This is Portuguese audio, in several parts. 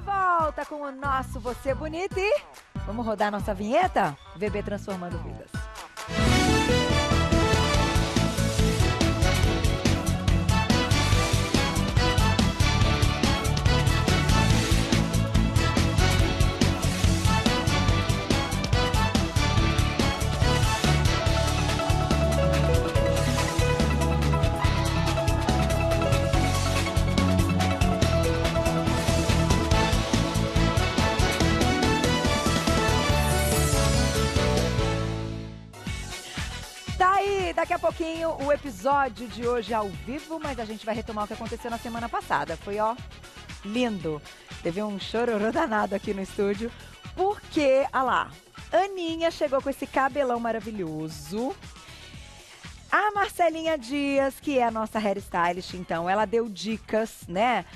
volta com o nosso Você Bonita e vamos rodar nossa vinheta? VB Transformando Vidas. Daqui a pouquinho o episódio de hoje ao vivo, mas a gente vai retomar o que aconteceu na semana passada. Foi, ó, lindo. Teve um chororô danado aqui no estúdio, porque, olha lá, Aninha chegou com esse cabelão maravilhoso. A Marcelinha Dias, que é a nossa hairstylist, então, ela deu dicas, né?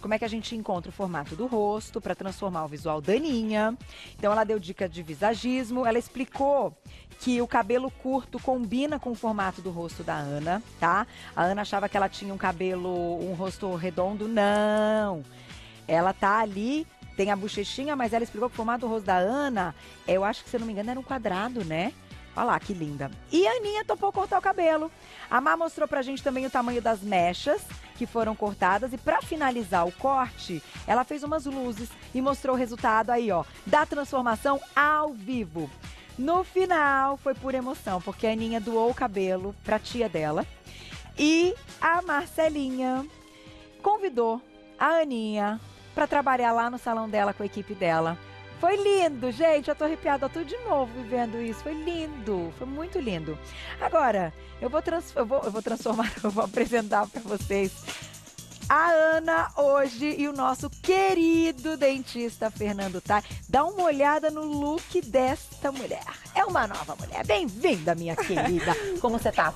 Como é que a gente encontra o formato do rosto para transformar o visual da Aninha. Então, ela deu dicas de visagismo, ela explicou que o cabelo curto combina com o formato do rosto da Ana, tá? A Ana achava que ela tinha um rosto redondo. Não! Ela tá ali, tem a bochechinha, mas ela explicou que o formato do rosto da Ana, eu acho que, se eu não me engano, era um quadrado, né? Olha lá, que linda. E a Aninha topou cortar o cabelo. A Má mostrou pra gente também o tamanho das mechas que foram cortadas. E pra finalizar o corte, ela fez umas luzes e mostrou o resultado aí, ó, da transformação ao vivo. No final, foi por emoção, porque a Aninha doou o cabelo pra tia dela. E a Marcelinha convidou a Aninha pra trabalhar lá no salão dela com a equipe dela. Foi lindo, gente. Eu tô arrepiada tudo de novo vivendo isso. Foi lindo, foi muito lindo. Agora, eu vou apresentar pra vocês a Ana hoje e o nosso querido dentista Fernando Tai. Dá uma olhada no look desta mulher. É uma nova mulher. Bem-vinda, minha querida. Como você tá?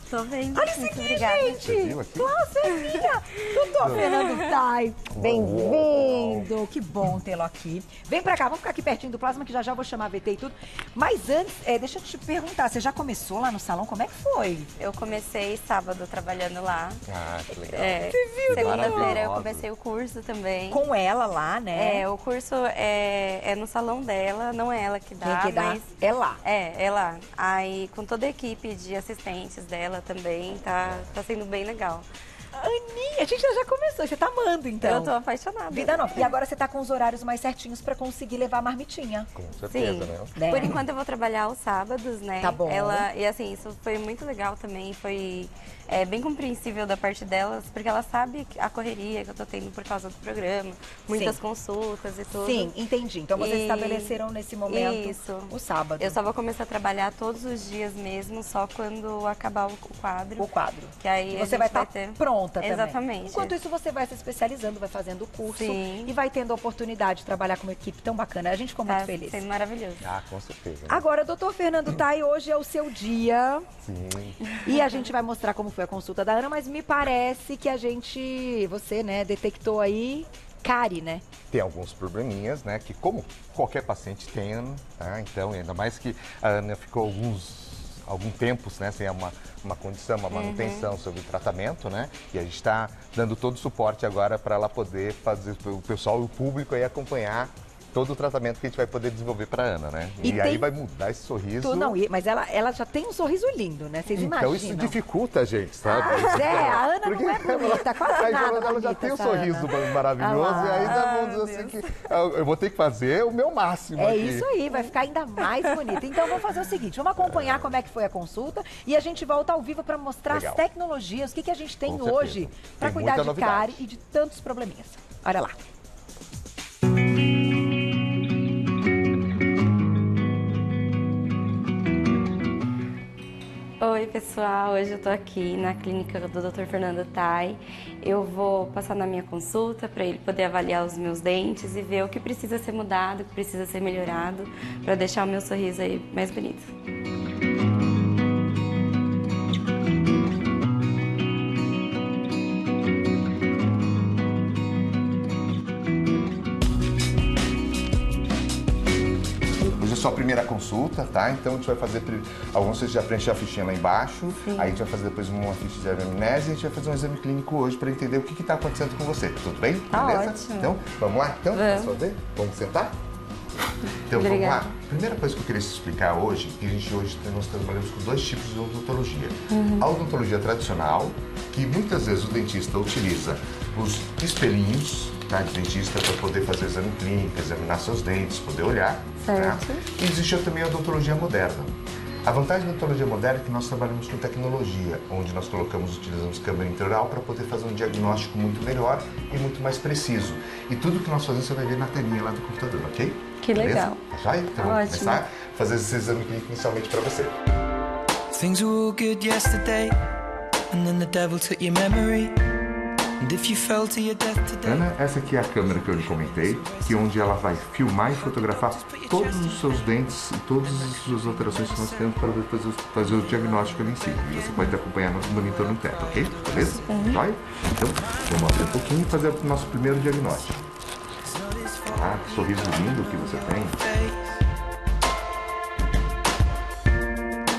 Tô bem. Olha isso aqui, gente. Nossa, é minha. Doutor Fernando Tai. Bem-vindo. Que bom tê-lo aqui. Vem pra cá, vamos ficar aqui pertinho do plasma que já vou chamar a VT e tudo. Mas antes, deixa eu te perguntar, você já começou lá no salão? Como é que foi? Eu comecei sábado trabalhando lá. Ah, que legal. Você viu? Segunda-feira eu comecei o curso também. Com ela lá, né? O curso é no salão dela, não é ela que dá, Quem que dá? mas... É lá. É lá. Aí, com toda a equipe de assistentes dela também, tá sendo bem legal. Aninha, a gente já começou, você tá amando então. Eu tô apaixonada. Vida nova. E agora você tá com os horários mais certinhos pra conseguir levar a marmitinha. Com certeza, né? Por enquanto eu vou trabalhar aos sábados, né? Tá bom. E assim, isso foi muito legal também, foi bem compreensível da parte delas, porque ela sabe a correria que eu tô tendo por causa do programa, muitas consultas e tudo. Sim, entendi. Então vocês estabeleceram nesse momento o sábado. Eu só vou começar a trabalhar todos os dias mesmo, só quando acabar o quadro. O quadro. Que aí você vai estar ter... pronta também. Exatamente. Enquanto isso, você vai se especializando, vai fazendo o curso. Sim. E vai tendo a oportunidade de trabalhar com uma equipe tão bacana. A gente ficou muito feliz. Sendo maravilhoso. Ah, com certeza. Né? Agora, doutor Fernando Tai, hoje é o seu dia. Sim. E a gente vai mostrar como foi a consulta da Ana, mas me parece que você, né, detectou aí cárie, né? Tem alguns probleminhas, né, que como qualquer paciente tem, tá? Então, ainda mais que a Ana ficou algum tempo, né, sem uma condição, uma manutenção sobre o tratamento, né? E a gente está dando todo o suporte agora para ela poder fazer, o pessoal e o público aí acompanhar todo o tratamento que a gente vai poder desenvolver para Ana, né? E aí vai mudar esse sorriso. Mas ela já tem um sorriso lindo, né? Vocês imaginam? Então isso dificulta a gente, sabe? A Ana porque não é bonita, quase nada ela já tem um sorriso maravilhoso e ainda vamos dizer assim que eu vou ter que fazer o meu máximo aqui. Isso aí, vai ficar ainda mais bonita. Então vamos fazer o seguinte, vamos acompanhar como é que foi a consulta e a gente volta ao vivo para mostrar as tecnologias, o que a gente tem hoje para cuidar de cárie e de tantos probleminhas. Olha lá. Oi pessoal, hoje eu tô aqui na clínica do Dr. Fernando Tai. Eu vou passar na minha consulta para ele poder avaliar os meus dentes e ver o que precisa ser mudado, o que precisa ser melhorado para deixar o meu sorriso aí mais bonito. é sua primeira consulta, tá? Então a gente vai fazer, alguns vocês já preencheram a fichinha lá embaixo, aí a gente vai fazer depois uma ficha de anamnese e a gente vai fazer um exame clínico hoje para entender o que está acontecendo com você, tudo bem? Tá beleza? ótimo. Então, vamos lá? Então, Vamos. posso fazer? Vamos sentar? Então vamos Obrigada. lá. Primeira coisa que eu queria te explicar hoje, que nós trabalhamos com dois tipos de odontologia. A odontologia tradicional, que muitas vezes o dentista utiliza os espelhinhos, tá, de dentista para poder fazer exame clínico, examinar seus dentes, poder olhar. Tá? Certo. E existe também a odontologia moderna. A vantagem da odontologia moderna é que nós trabalhamos com tecnologia, onde nós utilizamos câmera intraoral para poder fazer um diagnóstico muito melhor e muito mais preciso. E tudo que nós fazemos você vai ver na telinha lá do computador, ok? Que legal. Tá joia? Então vamos começar a fazer esse exame clínico inicialmente para você. Things were all good yesterday, and then the devil took your memory. And if you fell to your death today. Ana, essa aqui é a câmera que eu lhe comentei, que é onde ela vai filmar e fotografar todos os seus dentes e todas as suas alterações que nós temos para fazer o diagnóstico ali em si. E você pode acompanhar no monitor no teto, ok? Beleza? Joia? Então, vamos abrir um pouquinho e fazer o nosso primeiro diagnóstico. Ah, que sorriso lindo que você tem.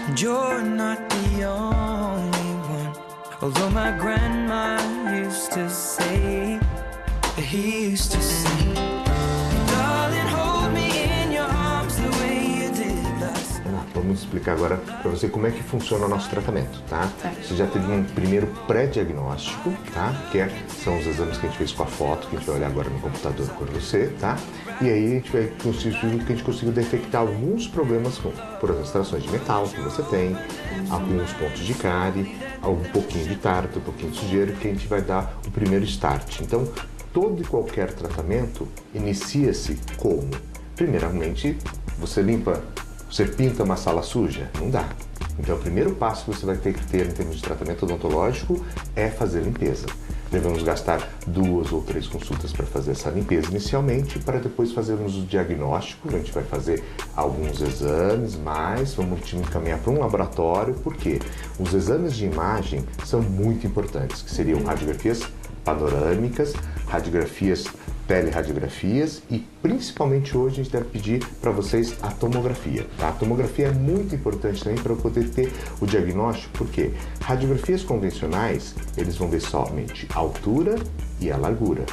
And you're not the only one. Although my grandma used to say, he used to sing, darling, hold me in your arms the way you did last. Vamos explicar agora para você como é que funciona o nosso tratamento, tá? Você já teve um primeiro pré-diagnóstico, tá? Que são os exames que a gente fez com a foto, que a gente vai olhar agora no computador com você, tá? E aí a gente vai conseguir que a gente conseguiu detectar alguns problemas por as extrações de metal que você tem, alguns pontos de cárie, um pouquinho de tarta, um pouquinho de sujeira, que a gente vai dar o primeiro start. Então, todo e qualquer tratamento inicia-se como? Primeiramente, você pinta uma sala suja? Não dá. Então, o primeiro passo que você vai ter que ter em termos de tratamento odontológico é fazer limpeza. Devemos gastar 2 ou 3 consultas para fazer essa limpeza inicialmente, para depois fazermos o diagnóstico. A gente vai fazer alguns exames, mas vamos te encaminhar para um laboratório, porque os exames de imagem são muito importantes, que seriam radiografias panorâmicas, radiografias, telerradiografias e principalmente hoje a gente deve pedir para vocês a tomografia. Tá? A tomografia é muito importante também para poder ter o diagnóstico, porque radiografias convencionais eles vão ver somente a altura e a largura.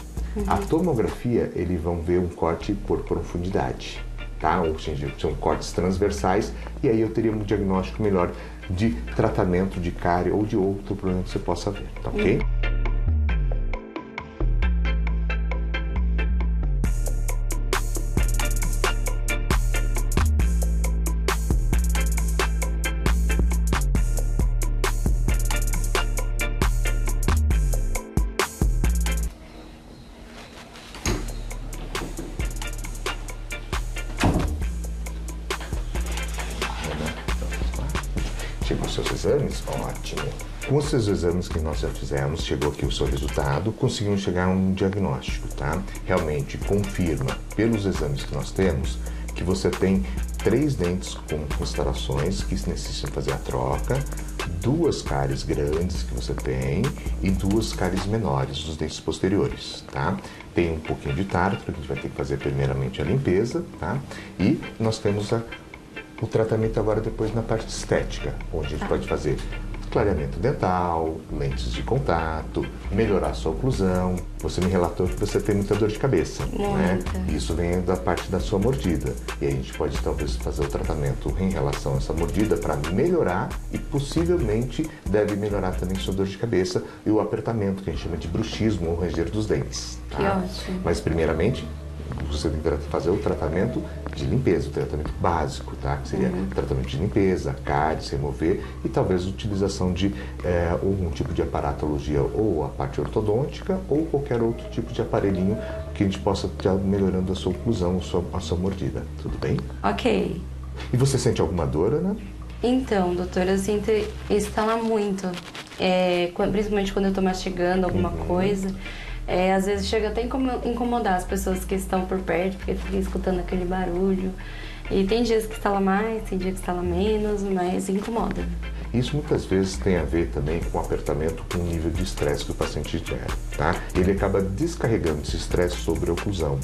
A tomografia eles vão ver um corte por profundidade, tá? Ou seja, são cortes transversais e aí eu teria um diagnóstico melhor de tratamento de cárie ou de outro problema que você possa ver, tá ok? Chegou os seus exames? Ótimo. Com os seus exames que nós já fizemos, chegou aqui o seu resultado, conseguimos chegar a um diagnóstico, tá? Realmente confirma, pelos exames que nós temos, que você tem 3 dentes com constelações que necessitam fazer a troca, 2 cáries grandes que você tem e 2 cáries menores dos dentes posteriores, tá? Tem um pouquinho de tártaro, que a gente vai ter que fazer primeiramente a limpeza, tá? E nós temos o tratamento agora depois na parte estética, onde a gente pode fazer clareamento dental, lentes de contato, melhorar a sua oclusão. Você me relatou que você tem muita dor de cabeça, né? Isso vem da parte da sua mordida. E aí a gente pode talvez fazer o tratamento em relação a essa mordida para melhorar e possivelmente deve melhorar também sua dor de cabeça e o apertamento, que a gente chama de bruxismo ou ranger dos dentes. Tá? Que ótimo. Mas primeiramente, você tem que fazer o tratamento de limpeza, o tratamento básico, tá? Que seria tratamento de limpeza, cáries, remover e talvez utilização de algum tipo de aparatologia ou a parte ortodôntica ou qualquer outro tipo de aparelhinho que a gente possa estar melhorando a sua oclusão, a sua mordida. Tudo bem? Ok. E você sente alguma dor, Ana? Então, doutora, eu sinto estalar muito. Principalmente quando eu tô mastigando alguma coisa. Às vezes chega até a incomodar as pessoas que estão por perto, porque fica escutando aquele barulho. E tem dias que estala mais, tem dias que estala menos, mas incomoda. Isso muitas vezes tem a ver também com o apertamento, com o nível de estresse que o paciente gera, tá? Ele acaba descarregando esse estresse sobre a oclusão.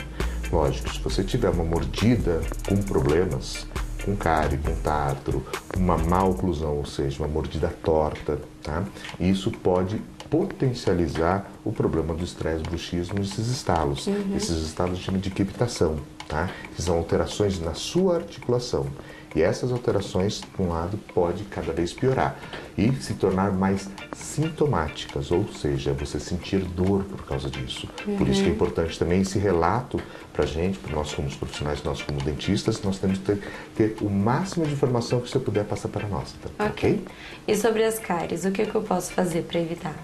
Lógico, se você tiver uma mordida com problemas, com cárie, com tártaro, uma má oclusão, ou seja, uma mordida torta, tá? Isso pode potencializar o problema do estresse bruxismo, esses estalos. Esses estalos chamam de crepitação, tá? Que são alterações na sua articulação. E essas alterações, de um lado, pode cada vez piorar e se tornar mais sintomáticas, ou seja, você sentir dor por causa disso. Por isso que é importante também esse relato para a gente, para nós como profissionais, nós como dentistas, nós temos que ter o máximo de informação que você puder passar para nós, tá? Ok? E sobre as cáries, o que eu posso fazer para evitar?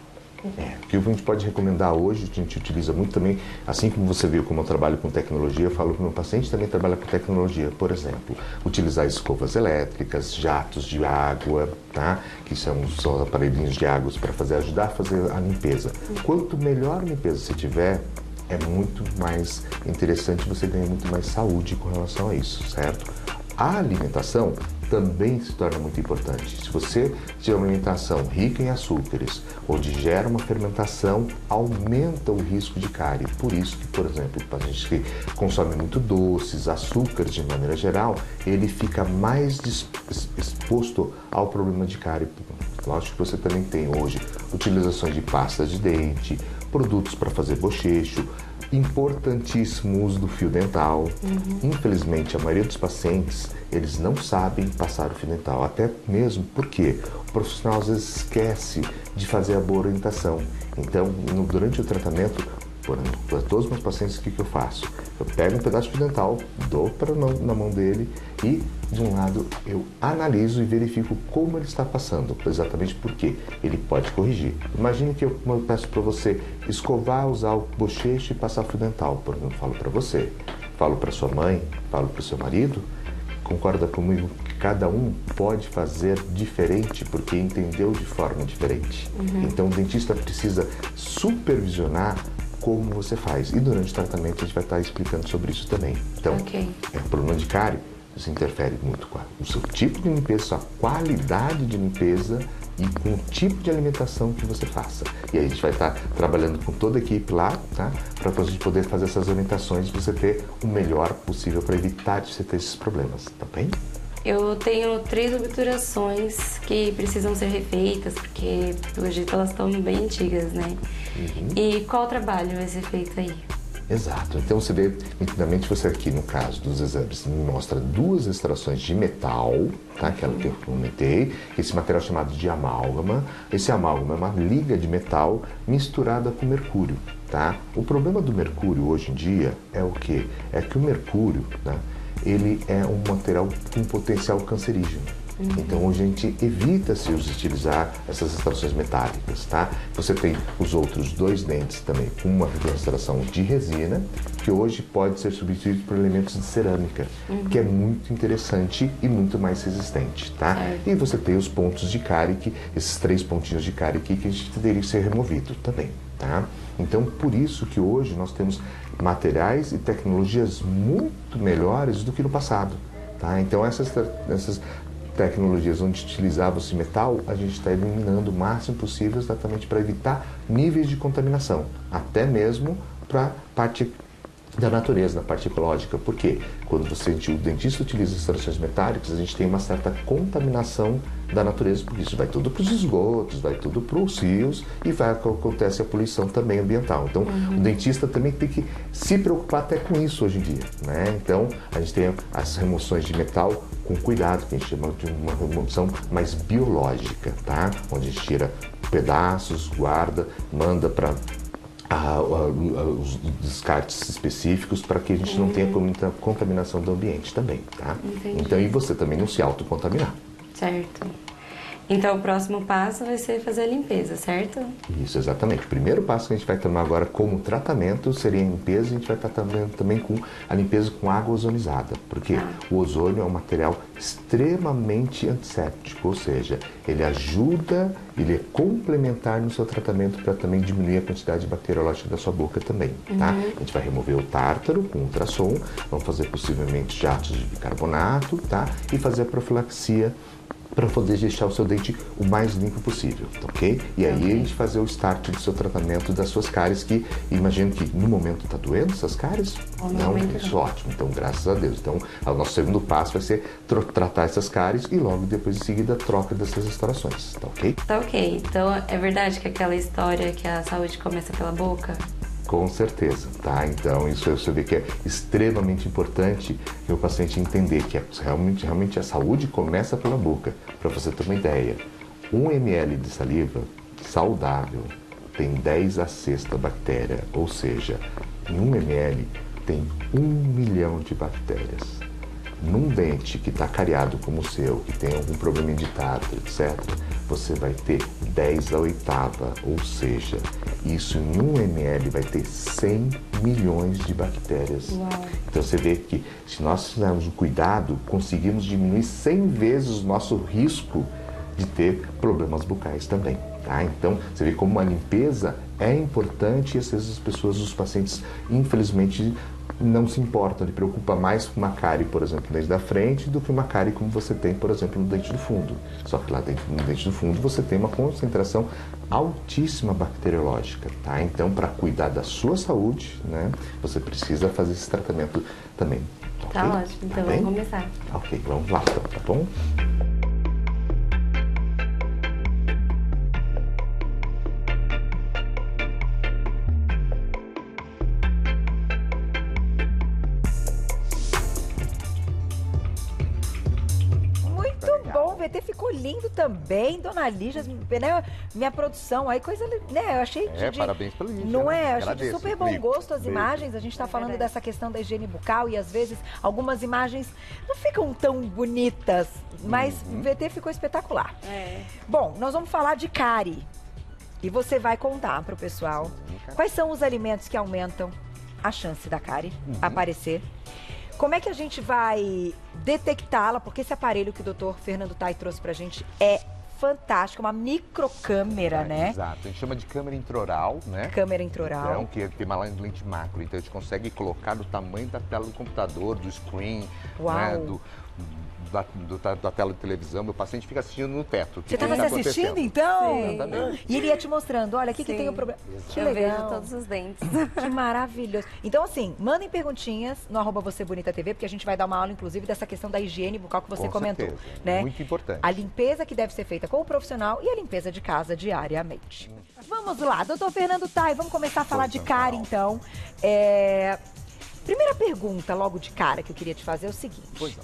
O que a gente pode recomendar hoje, a gente utiliza muito também, assim como você viu como eu trabalho com tecnologia, eu falo que o meu paciente também trabalha com tecnologia. Por exemplo, utilizar escovas elétricas, jatos de água, tá? Que são os aparelhinhos de água para ajudar a fazer a limpeza. Quanto melhor limpeza você tiver, é muito mais interessante, você ganha muito mais saúde com relação a isso, certo? A alimentação também se torna muito importante. Se você tiver uma alimentação rica em açúcares, onde gera uma fermentação, aumenta o risco de cárie. Por isso que, por exemplo, para a gente que consome muito doces, açúcares de maneira geral, ele fica mais exposto ao problema de cárie. Lógico que você também tem hoje utilizações de pasta de dente, produtos para fazer bochecho, importantíssimo uso do fio dental. Infelizmente, a maioria dos pacientes, eles não sabem passar o fio dental, até mesmo porque o profissional às vezes esquece de fazer a boa orientação. Então, durante o tratamento, para todos os meus pacientes, o que eu faço? Eu pego um pedaço de fio dental, dou na mão dele e, de um lado, eu analiso e verifico como ele está passando, exatamente porque ele pode corrigir. Imagine que eu peço para você escovar, usar o bochecho e passar o fio dental. Por exemplo, eu falo para você, falo para sua mãe, falo para o seu marido. Concorda comigo que cada um pode fazer diferente porque entendeu de forma diferente. Então, o dentista precisa supervisionar como você faz. E durante o tratamento a gente vai estar explicando sobre isso também. Então, é um problema de cárie, isso interfere muito com o seu tipo de limpeza, sua qualidade de limpeza e com o tipo de alimentação que você faça. E aí a gente vai estar trabalhando com toda a equipe lá, tá? Para a gente poder fazer essas orientações e você ter o melhor possível para evitar de você ter esses problemas, tá bem? Eu tenho 3 obturações que precisam ser refeitas, porque pelo jeito elas estão bem antigas, né? E qual trabalho vai ser feito aí? Exato. Então você vê nitidamente, você aqui no caso dos exames, me mostra 2 extrações de metal, tá? Aquela que eu comentei, esse material chamado de amálgama. Esse amálgama é uma liga de metal misturada com mercúrio, tá? O problema do mercúrio hoje em dia é o quê? É que o mercúrio, né, ele é um material com potencial cancerígeno. Então hoje a gente evita-se utilizar essas extrações metálicas, tá? Você tem os outros 2 dentes também com uma extração de resina, que hoje pode ser substituído por elementos de cerâmica, que é muito interessante e muito mais resistente, tá? E você tem os pontos de cárie, esses 3 pontinhos de cárie aqui que a gente teria que ser removido também, tá? Então por isso que hoje nós temos materiais e tecnologias muito melhores do que no passado, tá? Então essas tecnologias onde utilizava-se metal, a gente está eliminando o máximo possível exatamente para evitar níveis de contaminação, até mesmo para a parte da natureza, na parte ecológica. Por quê? Quando o dentista utiliza extrações metálicas, a gente tem uma certa contaminação da natureza, porque isso vai tudo para os esgotos, vai tudo para os rios e acontece a poluição também ambiental. Então, o dentista também tem que se preocupar até com isso hoje em dia, né? Então, a gente tem as remoções de metal com cuidado, que a gente chama de uma remoção mais biológica, tá? Onde a gente tira pedaços, guarda, manda para os descartes específicos para que a gente não tenha contaminação do ambiente também, tá? Entendi. Então, e você também não se autocontaminar. Certo. Então, o próximo passo vai ser fazer a limpeza, certo? Isso, exatamente. O primeiro passo que a gente vai tomar agora como tratamento seria a limpeza. A gente vai estar também com a limpeza com água ozonizada, porque o ozônio é um material extremamente antisséptico, ou seja, ele ajuda, ele é complementar no seu tratamento para também diminuir a quantidade bacteriológica da sua boca também, tá? A gente vai remover o tártaro com ultrassom, vamos fazer possivelmente jatos de bicarbonato, tá? E fazer a profilaxia para poder deixar o seu dente o mais limpo possível, ok? E aí a gente fazer o start do seu tratamento das suas cáries, que imagino que no momento está doendo essas cáries? Não, isso é ótimo, então graças a Deus. Então o nosso segundo passo vai ser tratar essas cáries e logo depois em seguida a troca dessas restaurações, tá ok? Tá ok, então é verdade que aquela história que a saúde começa pela boca? Com certeza, tá? Então isso você vê que é extremamente importante o paciente entender que realmente a saúde começa pela boca. Para você ter uma ideia, 1 ml de saliva saudável tem 10 a sexta bactéria, ou seja, em 1 ml tem 1 milhão de bactérias. Num dente que está cariado como o seu, que tem algum problema de tato, etc., você vai ter 10 a oitava, ou seja, isso em 1 ml vai ter 100 milhões de bactérias. Uau. Então você vê que se nós fizermos um cuidado, conseguimos diminuir 100 vezes o nosso risco de ter problemas bucais também. Tá? Então você vê como a limpeza é importante e às vezes as pessoas, os pacientes, infelizmente, não se importam, ele preocupa mais com uma cárie, por exemplo, no dente da frente do que uma cárie como você tem, por exemplo, no dente do fundo. Só que lá dentro, no dente do fundo você tem uma concentração altíssima bacteriológica, tá? Então, para cuidar da sua saúde, né, você precisa fazer esse tratamento também. Tá Ok? ótimo, então Tá bem? vamos começar. Ok, vamos lá então, tá bom? Bom, o VT ficou lindo também, Dona Lígia, né? Minha produção, aí coisa, né? Eu achei Parabéns pelo Lígia. Não é? Eu achei de Agradeço, super bom Lico. gosto as Beijo. imagens. A gente tá falando dessa questão da higiene bucal e às vezes algumas imagens não ficam tão bonitas, mas o VT ficou espetacular. É. Bom, nós vamos falar de cárie. E você vai contar pro pessoal quais são os alimentos que aumentam a chance da cárie aparecer. Como é que a gente vai detectá-la? Porque esse aparelho que o Dr. Fernando Tai trouxe pra gente é fantástico, uma microcâmera, né? Exato, a gente chama de câmera intraoral, né? Câmera intraoral. Então, que tem uma lente macro, então a gente consegue colocar no tamanho da tela do computador, do screen, Uau. né? Da tela de televisão, meu paciente fica assistindo no teto. Você estava se assistindo, então? Sim. Exatamente. E ele ia te mostrando, olha, aqui que Sim. tem o problema. Que Eu vejo legal. todos os dentes. Que maravilhoso. Então, assim, mandem perguntinhas no @VocêBonitaTV, porque a gente vai dar uma aula, inclusive, dessa questão da higiene bucal que você Com comentou. certeza. Né? Muito importante. A limpeza que deve ser feita com o profissional e a limpeza de casa diariamente. Vamos lá, doutor Fernando Tai, vamos começar a falar de cárie, então. Primeira pergunta, logo de cara, que eu queria te fazer é o seguinte. Pois não.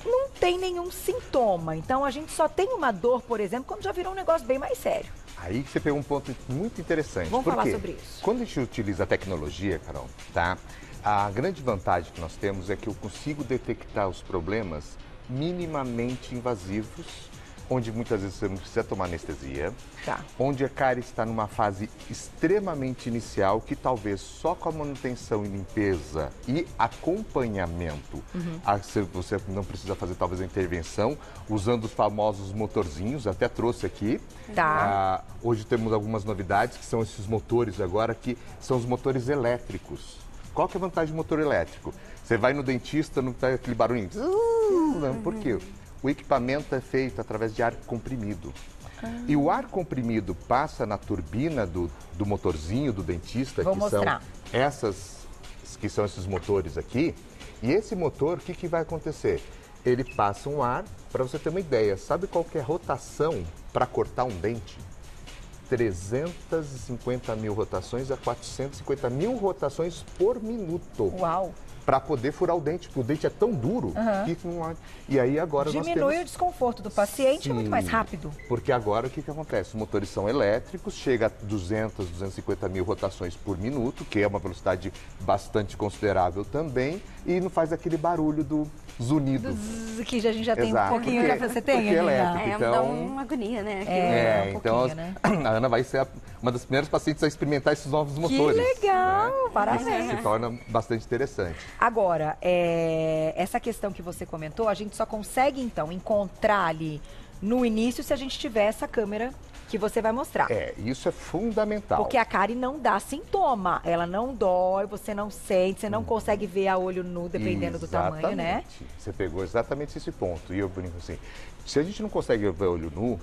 Não tem nenhum sintoma, então a gente só tem uma dor, por exemplo, quando já virou um negócio bem mais sério. Aí que você pegou um ponto muito interessante. Vamos Por falar quê? sobre isso. Quando a gente utiliza a tecnologia, Carol, tá? A grande vantagem que nós temos é que eu consigo detectar os problemas minimamente invasivos, onde muitas vezes você não precisa tomar anestesia, Tá. onde a cárie está numa fase extremamente inicial, que talvez só com a manutenção e limpeza e acompanhamento, você não precisa fazer talvez a intervenção, usando os famosos motorzinhos, até trouxe aqui. Tá. Hoje temos algumas novidades, que são esses motores agora, que são os motores elétricos. Qual que é a vantagem do motor elétrico? Você vai no dentista, não tem aquele barulhinho. Por quê? O equipamento é feito através de ar comprimido. E o ar comprimido passa na turbina do motorzinho do dentista, Vou que mostrar. são esses motores aqui. E esse motor, o que vai acontecer? Ele passa um ar, para você ter uma ideia, sabe qual que é a rotação para cortar um dente? 350 mil rotações a 450 mil rotações por minuto. Uau. Para poder furar o dente, porque o dente é tão duro que não há... E aí agora nós Diminui temos... o desconforto do paciente, é muito mais rápido. Porque agora o que acontece? Os motores são elétricos, chega a 200, 250 mil rotações por minuto, que é uma velocidade bastante considerável também, e não faz aquele barulho do zunido. Que a gente já tem Exato, um pouquinho, porque- já você tem, porque é Aninha? elétrico. Dá Então- uma agonia, né? É, um Então pouquinho, né? a Ana vai ser uma das primeiras pacientes a experimentar esses novos Que motores. legal, né? parabéns. Isso se torna bastante interessante. Agora, essa questão que você comentou, a gente só consegue, então, encontrar ali no início se a gente tiver essa câmera que você vai mostrar. Isso é fundamental. Porque a cárie não dá sintoma, ela não dói, você não sente, você não consegue ver a olho nu, dependendo do tamanho, né? Você pegou exatamente esse ponto. E eu brinco assim, se a gente não consegue ver a olho nu,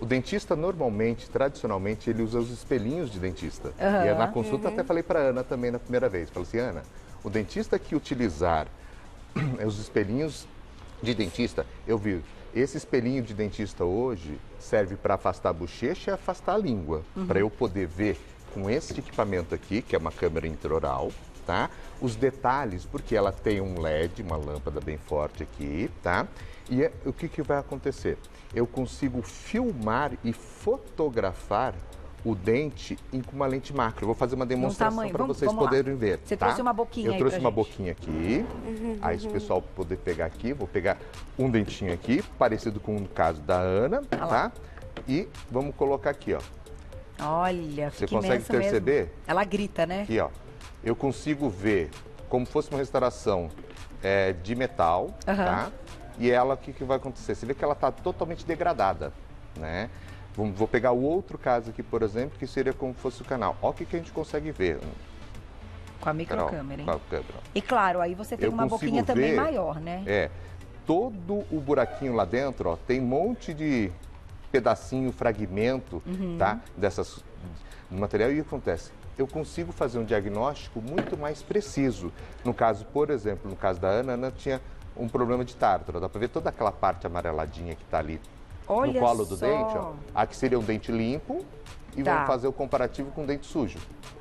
o dentista normalmente, tradicionalmente, ele usa os espelhinhos de dentista. E na consulta até falei para Ana também na primeira vez. Falei assim, Ana, o dentista que utilizar os espelhinhos de dentista, eu vi, esse espelhinho de dentista hoje serve para afastar a bochecha e afastar a língua. Para eu poder ver com esse equipamento aqui, que é uma câmera intraoral, tá? Os detalhes, porque ela tem um LED, uma lâmpada bem forte aqui, tá? E o que vai acontecer? Eu consigo filmar e fotografar o dente com uma lente macro. Eu vou fazer uma demonstração para vocês poderem ver. Você trouxe uma boquinha aí Eu trouxe uma boquinha aqui. Aí, se o pessoal poder pegar aqui, vou pegar um dentinho aqui, parecido com o caso da Ana, tá? E vamos colocar aqui, ó. Olha, você consegue perceber? Mesmo. Ela grita, né? Aqui, ó. Eu consigo ver como fosse uma restauração de metal, tá? E ela, o que vai acontecer? Você vê que ela está totalmente degradada, né? Vou pegar o outro caso aqui, por exemplo, que seria como fosse o canal. Olha o que a gente consegue ver. Com a microcâmera, hein? Com a câmera. E claro, aí você tem uma boquinha também maior, né? Todo o buraquinho lá dentro, ó, tem um monte de pedacinho, fragmento, tá? Do material. E o que acontece? Eu consigo fazer um diagnóstico muito mais preciso. No caso, por exemplo, no caso da Ana, a Ana tinha um problema de tártaro. Dá para ver toda aquela parte amareladinha que está ali no colo do dente. Ó. Aqui seria um dente limpo e vamos fazer o comparativo com o dente sujo.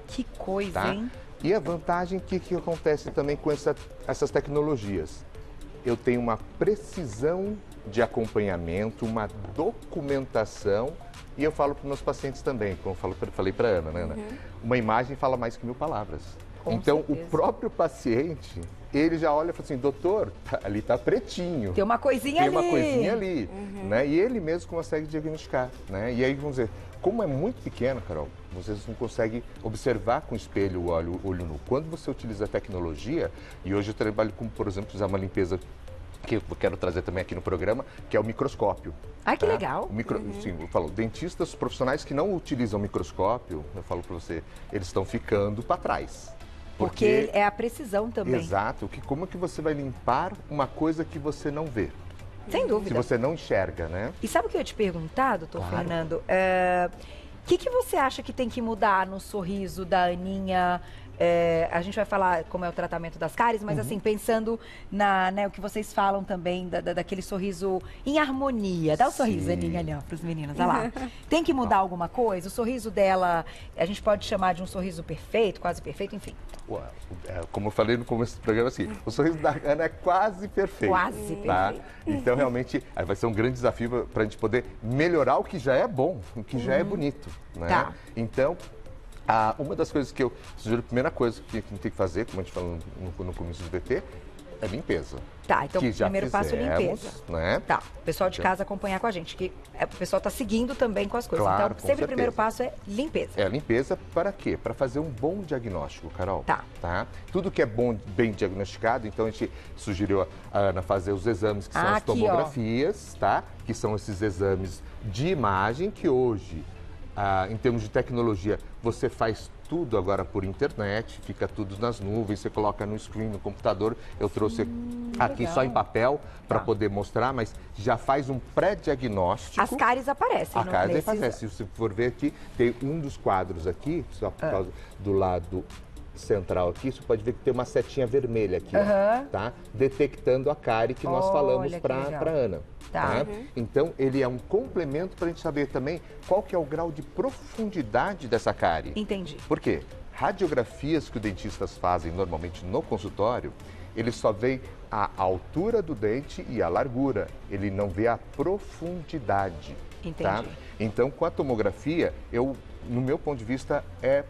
Que coisa, hein? E a vantagem que acontece também com essas tecnologias? Eu tenho uma precisão de acompanhamento, uma documentação. E eu falo para os meus pacientes também, como eu falei para a Ana, né, Ana? Uma imagem fala mais que 1000 palavras. Então, o próprio paciente, ele já olha e fala assim, doutor, ali está pretinho. Tem uma coisinha ali. Tem uma coisinha ali, né? E ele mesmo consegue diagnosticar, né? E aí, vamos dizer, como é muito pequeno, Carol, vocês não conseguem observar com o espelho o olho nu. Quando você utiliza a tecnologia, e hoje eu trabalho com, por exemplo, fazer uma limpeza que eu quero trazer também aqui no programa, que é o microscópio. Ai, que legal. Sim, eu falo, dentistas profissionais que não utilizam microscópio, eu falo para você, eles estão ficando para trás. Porque é a precisão também. Exato. Como é que você vai limpar uma coisa que você não vê? Sem dúvida. Se você não enxerga, né? E sabe o que eu ia te perguntar, doutor Fernando? O que você acha que tem que mudar no sorriso da Aninha? A gente vai falar como é o tratamento das cáries, mas assim, pensando o que vocês falam também, daquele sorriso em harmonia. Dá o sorriso, Aninha, ali, ó, pros meninos, olha lá. Tem que mudar alguma coisa? O sorriso dela, a gente pode chamar de um sorriso perfeito, quase perfeito, enfim. Como eu falei no começo do programa, assim, o sorriso da Ana é quase perfeito. Quase perfeito. Então, realmente, vai ser um grande desafio para a gente poder melhorar o que já é bom, o que já é bonito, né? Então, uma das coisas que eu sugiro, a primeira coisa que a gente tem que fazer, como a gente falou no começo do VT, é limpeza. Tá, então o primeiro passo é limpeza. Né? Tá, o pessoal de casa acompanhar com a gente, que o pessoal tá seguindo também com as coisas. Claro, então, sempre o primeiro passo é limpeza. É limpeza para quê? Para fazer um bom diagnóstico, Carol. Tá. Tudo que é bom, bem diagnosticado, então a gente sugeriu a Ana fazer os exames, que são as tomografias, tá? Que são esses exames de imagem que hoje, em termos de tecnologia, você faz tudo agora por internet, fica tudo nas nuvens, você coloca no screen, no computador. Eu trouxe aqui só em papel para poder mostrar, mas já faz um pré-diagnóstico. As cáries aparecem, A cárie aparece. Se você for ver aqui, tem um dos quadros aqui, só por causa do lado central aqui, você pode ver que tem uma setinha vermelha aqui, ó, tá? Detectando a cárie que nós falamos para Ana. Tá? Então, ele é um complemento para a gente saber também qual que é o grau de profundidade dessa cárie. Entendi. Por quê? Radiografias que os dentistas fazem normalmente no consultório, ele só vê a altura do dente e a largura. Ele não vê a profundidade. Entendi. Tá? Então, com a tomografia, no meu ponto de vista, é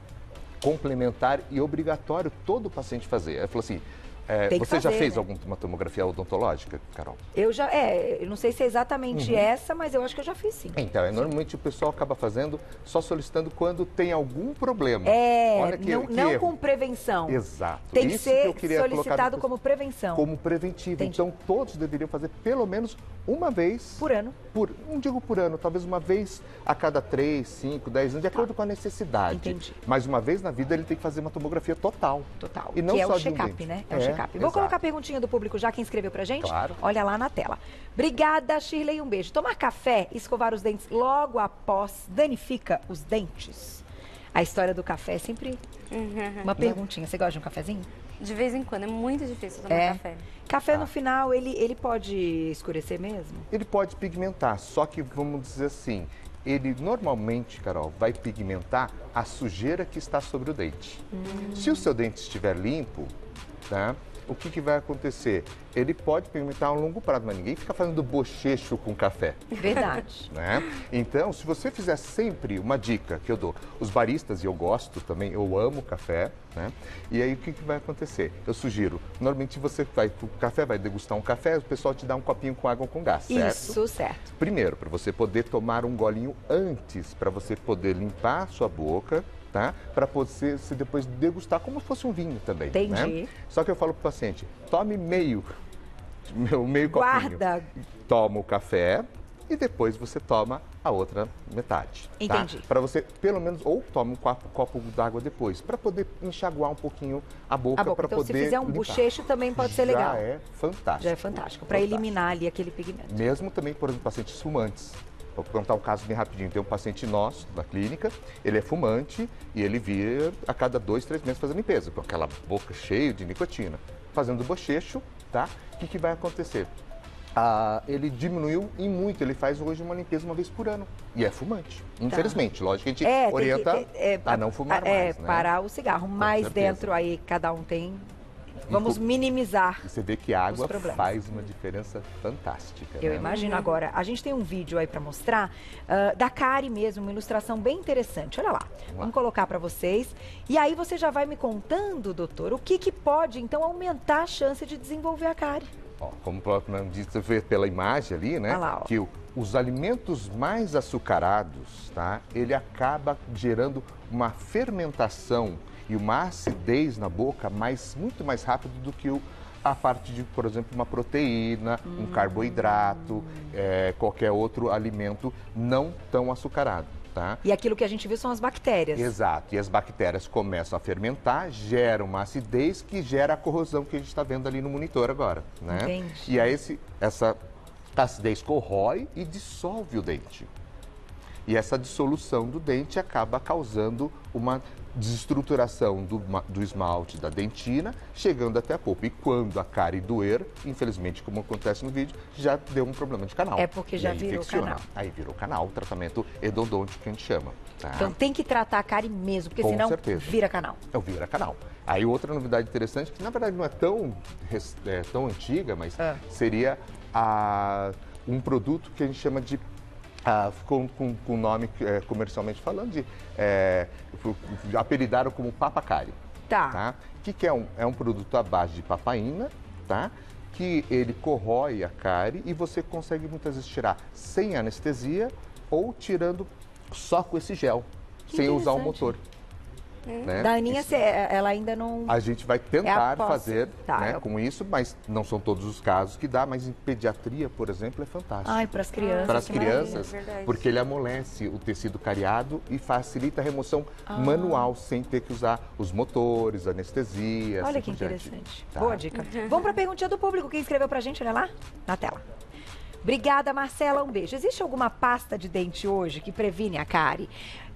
complementar e obrigatório todo paciente fazer. Ele falou assim, Tem que você já fazer, fez né? alguma tomografia odontológica, Carol? Eu não sei se é exatamente essa, mas eu acho que eu já fiz sim. Então, normalmente o pessoal acaba fazendo só solicitando quando tem algum problema. Olha que não erro. com prevenção. Exato. Tem que Isso ser eu queria colocar solicitado no- como prevenção. como preventivo. Entendi. Então, todos deveriam fazer pelo menos uma vez Por ano. não digo por ano, talvez uma vez a cada 3, 5, 10 anos, de acordo com a necessidade. Entendi. Mas uma vez na vida ele tem que fazer uma tomografia total. Total. E não que é só o de um check-up, dente. né? É o check-up. Vou exato. colocar a perguntinha do público já que inscreveu pra gente. Claro. Olha lá na tela. Obrigada, Shirley. Um beijo. Tomar café e escovar os dentes logo após danifica os dentes? A história do café é sempre uma perguntinha. Você gosta de um cafezinho? De vez em quando, é muito difícil tomar café. Café no final, ele pode escurecer mesmo? Ele pode pigmentar, só que vamos dizer assim, ele normalmente, Carol, vai pigmentar a sujeira que está sobre o dente. Se o seu dente estiver limpo, tá? O que vai acontecer? Ele pode pigmentar a longo prazo, mas ninguém fica fazendo bochecho com café. Verdade. Né? Então, se você fizer sempre uma dica que eu dou, os baristas, e eu gosto também, eu amo café, né? E aí o que vai acontecer? Eu sugiro, normalmente você vai pro café, vai degustar um café, o pessoal te dá um copinho com água com gás, certo? Isso, certo. Primeiro, para você poder tomar um golinho antes, para você poder limpar a sua boca, tá? Para você depois degustar como se fosse um vinho também. Entendi. Né? Só que eu falo pro paciente, tome meio copinho. Guarda. Toma o café e depois você toma a outra metade. Entendi. Tá? Para você, pelo menos, ou toma um copo d'água depois, para poder enxaguar um pouquinho a boca, para Então, poder se fizer um limpar. bochecho, também pode ser legal. Já é fantástico. Já é fantástico. Para eliminar ali aquele pigmento. Mesmo também, por exemplo, pacientes fumantes. Vou contar um caso bem rapidinho. Tem um paciente nosso da clínica, ele é fumante e ele via a cada 2, 3 meses fazer limpeza, com aquela boca cheia de nicotina. Fazendo bochecho, tá? O que vai acontecer? Ele diminuiu em muito, ele faz hoje uma limpeza uma vez por ano. E é fumante. Infelizmente, lógico que a gente orienta a não fumar mais, né? Parar o cigarro. Mas certeza. dentro aí, cada um tem... Vamos minimizar. E você vê que a água os problemas. faz uma diferença fantástica. Eu né? imagino. Agora, a gente tem um vídeo aí para mostrar da cárie mesmo, uma ilustração bem interessante. Olha lá. Vamos colocar para vocês. E aí você já vai me contando, doutor, o que pode, então, aumentar a chance de desenvolver a cárie. Ó, como o próprio nome diz, você vê pela imagem ali, né? Olha lá, ó. Que os alimentos mais açucarados, tá? Ele acaba gerando uma fermentação e uma acidez na boca muito mais rápido do que a parte de, por exemplo, uma proteína, um carboidrato, qualquer outro alimento não tão açucarado. Tá? E aquilo que a gente viu são as bactérias. Exato, e as bactérias começam a fermentar, geram uma acidez que gera a corrosão que a gente está vendo ali no monitor agora, né? Entendi. E aí essa acidez corrói e dissolve o dente. E essa dissolução do dente acaba causando uma desestruturação do esmalte da dentina, chegando até a polpa. E quando a cárie doer, infelizmente, como acontece no vídeo, já deu um problema de canal. É porque já E aí virou infecciona. canal. Aí virou canal, tratamento endodôntico que a gente chama. Tá? Então tem que tratar a cárie mesmo, porque Com senão certeza. vira canal. É o vira canal. Aí outra novidade interessante, que na verdade não é tão antiga, mas seria um produto que a gente chama de com o nome comercialmente falando, apelidaram como papacárie. Tá. O que é um produto à base de papaína, tá? Que ele corrói a cárie e você consegue muitas vezes tirar sem anestesia ou tirando só com esse gel, sem usar o motor. Né? Da Aninha, Isso- ela ainda não... A gente vai É tentar a posse. fazer Tá, né, é o- com isso, mas não são todos os casos que dá, mas em pediatria, por exemplo, é fantástico. Ai, para as crianças. Para as que maravilha. crianças, verdade. porque ele amolece o tecido cariado e facilita a remoção manual, sem ter que usar os motores, anestesia. Olha assim que por diante. interessante. Tá? Boa dica. Vamos para a perguntinha do público. Quem escreveu pra gente, olha lá, na tela. Obrigada, Marcela. Um beijo. Existe alguma pasta de dente hoje que previne a cárie?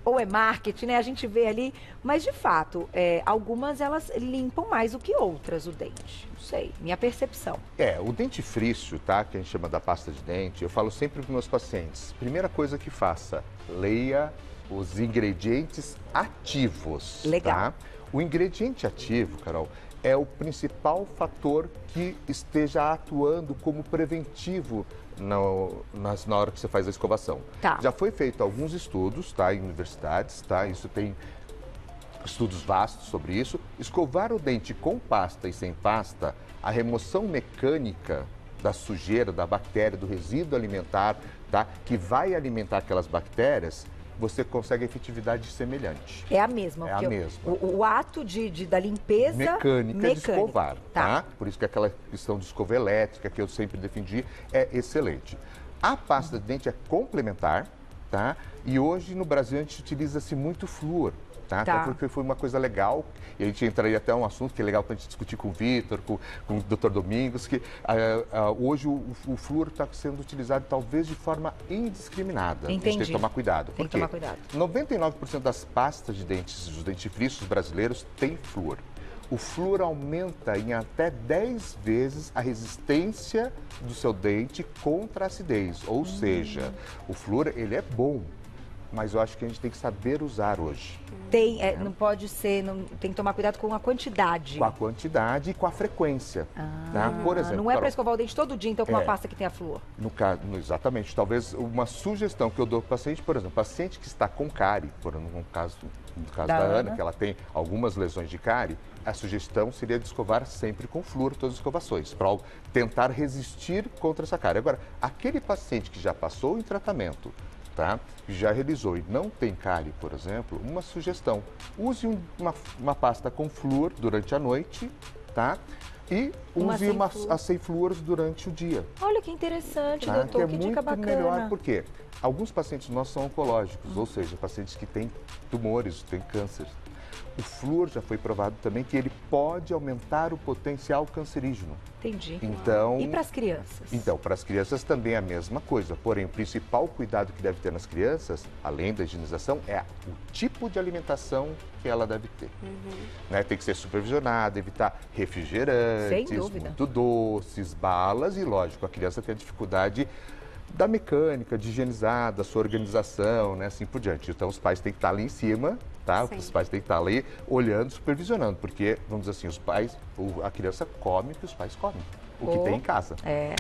Ou é marketing, né? A gente vê ali, mas de fato, algumas elas limpam mais do que outras o dente. Não sei, minha percepção. O dentifrício, tá? Que a gente chama da pasta de dente, eu falo sempre para os meus pacientes, primeira coisa que faça, leia os ingredientes ativos. Legal. Tá? O ingrediente ativo, Carol, é o principal fator que esteja atuando como preventivo na hora que você faz a escovação. Tá. Já foi feito alguns estudos, tá, em universidades, tá? Isso tem estudos vastos sobre isso. Escovar o dente com pasta e sem pasta, a remoção mecânica da sujeira, da bactéria, do resíduo alimentar, tá? Que vai alimentar aquelas bactérias, você consegue efetividade semelhante. É a mesma. É a porque mesma. O ato da limpeza Mecânica de escovar, tá? Por isso que aquela questão de escova elétrica que eu sempre defendi é excelente. A pasta de dente é complementar, tá? E hoje no Brasil a gente utiliza-se muito flúor. Tá? Até porque foi uma coisa legal, e a gente entraria até um assunto que é legal para a gente discutir com o Vitor, com o Dr. Domingos, que hoje o flúor está sendo utilizado talvez de forma indiscriminada. Entendi. A gente tem que tomar cuidado. Tem que tomar cuidado. 99% das pastas de dentes, dos dentifrícios brasileiros, tem flúor. O flúor aumenta em até 10 vezes a resistência do seu dente contra a acidez. Ou seja, o flúor, ele é bom, mas eu acho que a gente tem que saber usar hoje. Não pode ser, tem que tomar cuidado com a quantidade. Com a quantidade e com a frequência. Tá? Por exemplo, não é para Carol, escovar o dente todo dia, então, com uma pasta que tenha flúor. Exatamente. Talvez uma sugestão que eu dou para o paciente, por exemplo, paciente que está com cárie, no caso da Ana, que ela tem algumas lesões de cárie, a sugestão seria de escovar sempre com flúor todas as escovações, para tentar resistir contra essa cárie. Agora, aquele paciente que já passou em tratamento, tá? Já realizou e não tem cárie, por exemplo, uma sugestão. Use uma pasta com flúor durante a noite, tá? E use a sem flúoros durante o dia. Olha que interessante, Tá? doutor, que é dica muito bacana. melhor, porque alguns pacientes nossos são oncológicos, ou seja, pacientes que têm tumores, têm câncer. O flúor já foi provado também que ele pode aumentar o potencial cancerígeno. Entendi. Então, e para as crianças? Então, para as crianças também é a mesma coisa. Porém, o principal cuidado que deve ter nas crianças, além da higienização, é o tipo de alimentação que ela deve ter. Né? Tem que ser supervisionada, evitar refrigerantes, muito doces, balas e, lógico, a criança tem a dificuldade da mecânica, de higienizar, da sua organização, né, assim por diante. Então, os pais têm que estar ali em cima, tá? Sim. Os pais têm que estar ali olhando, supervisionando, porque, vamos dizer assim, os pais, a criança come o que os pais comem, o que tem em casa.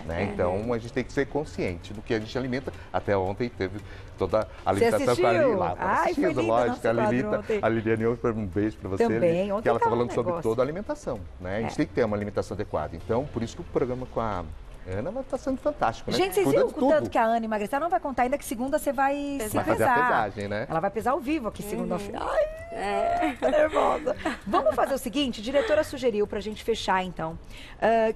Né? Então, a gente tem que ser consciente do que a gente alimenta. Até ontem teve toda a alimentação com a Lili lá. Assistindo, lógico, a Liliane, um beijo para você. Também, que ela está falando sobre toda a alimentação, né? A gente tem que ter uma alimentação adequada. Então, por isso que o programa com a Ana está sendo fantástico, né? Gente, vocês viram o tanto que a Ana emagreceu? Ela não vai contar ainda que segunda você vai se pesar. Fazer a pesagem, né? Ela vai pesar ao vivo aqui segunda-feira. Ai, tô nervosa. Vamos fazer o seguinte, a diretora sugeriu pra gente fechar, então,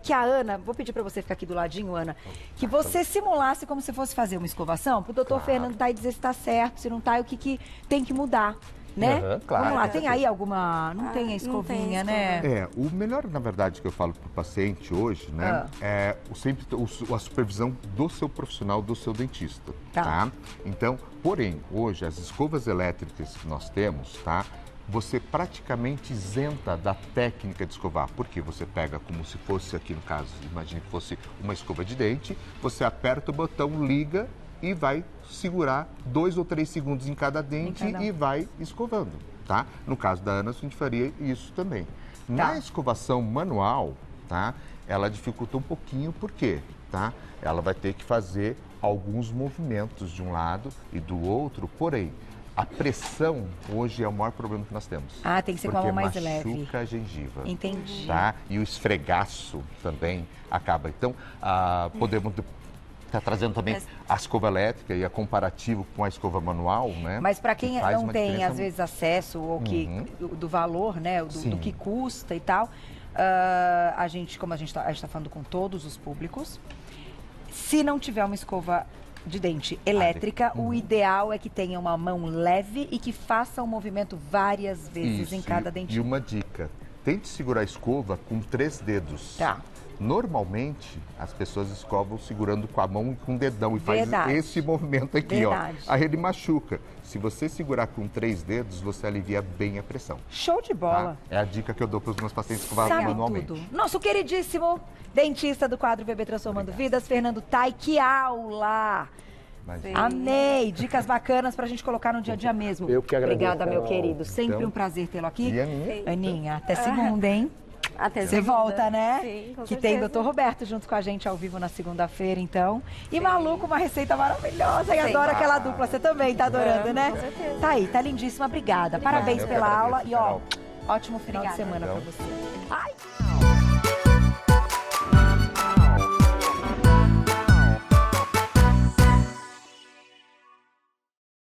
que a Ana, vou pedir pra você ficar aqui do ladinho, Ana, que você simulasse como se fosse fazer uma escovação, pro doutor Fernando tá e dizer se tá certo, se não tá, e o que tem que mudar. Né? Claro. Vamos lá, tem aí alguma... Não tem a escovinha, né? O melhor, na verdade, que eu falo para o paciente hoje, né, é sempre a supervisão do seu profissional, do seu dentista, tá? Então, porém, hoje, as escovas elétricas que nós temos, tá? Você praticamente isenta da técnica de escovar, porque você pega como se fosse, aqui no caso, imagine que fosse uma escova de dente, você aperta o botão, liga e vai segurar 2 ou 3 segundos em cada dente e vai escovando, tá? No caso da Ana, a gente faria isso também. Na escovação manual, tá? Ela dificulta um pouquinho, por quê? Tá? Ela vai ter que fazer alguns movimentos de um lado e do outro, porém, a pressão hoje é o maior problema que nós temos. Tem que ser com a mão mais leve. Porque machuca a gengiva. Entendi. Tá? E o esfregaço também acaba. Então, podemos... Está trazendo também a escova elétrica e a comparativo com a escova manual, né? Mas para quem não tem, às vezes, acesso ou do valor, né? Do que custa e tal, a gente, como a gente está falando com todos os públicos, se não tiver uma escova de dente elétrica, o ideal é que tenha uma mão leve e que faça o movimento várias vezes em cada dentinho. E uma dica, tente segurar a escova com 3 dedos. Normalmente, as pessoas escovam segurando com a mão e com o dedão e faz esse movimento aqui, ó. Aí ele machuca. Se você segurar com 3 dedos, você alivia bem a pressão. Show de bola. É a dica que eu dou para os meus pacientes escovar manualmente. Tudo. Nosso queridíssimo dentista do quadro VB Transformando Vidas, Fernando Tai, que aula! Amei! Dicas bacanas pra gente colocar no dia a dia mesmo. Eu que agradeço. Obrigada, meu querido. Sempre um prazer tê-lo aqui. E Aninha? Aninha, até segunda, hein? Até Você segunda. volta, né? Sim, com que tem certeza. Dr. Roberto junto com a gente ao vivo na segunda-feira, então. E Malu com uma receita maravilhosa. E Sim. adora aquela dupla. Você também tá adorando, Amo, né? com certeza. Tá aí, tá lindíssima. Obrigada. Parabéns Eu que pela agradeço, aula. E ó, Carol. ótimo final de Obrigada. semana pra Então. você. Ai!